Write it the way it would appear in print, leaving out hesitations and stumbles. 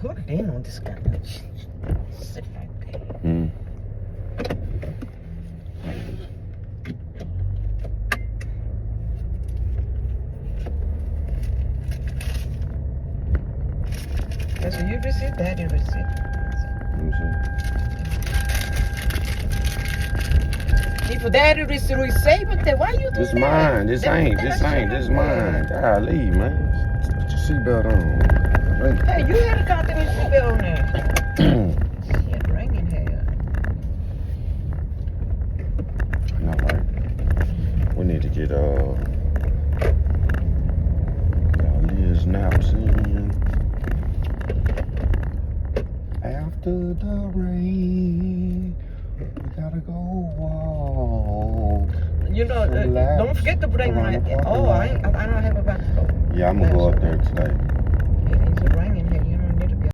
hooked in on this guy. Sit like that. Mm. That's what you receive, daddy receive. Let me see. If daddy receive it, then why you do This that? mine. This ain't. This mine. Golly, man. Put your seatbelt on. Hey, you had a goddamn seatbelt on there. Shit, raining here. Not right. We need to get Leah's naps in. After the rain, we gotta go walk. You know, don't forget to bring my. Oh, I don't have a basketball. Yeah, I'm gonna go up there today. Yeah, it's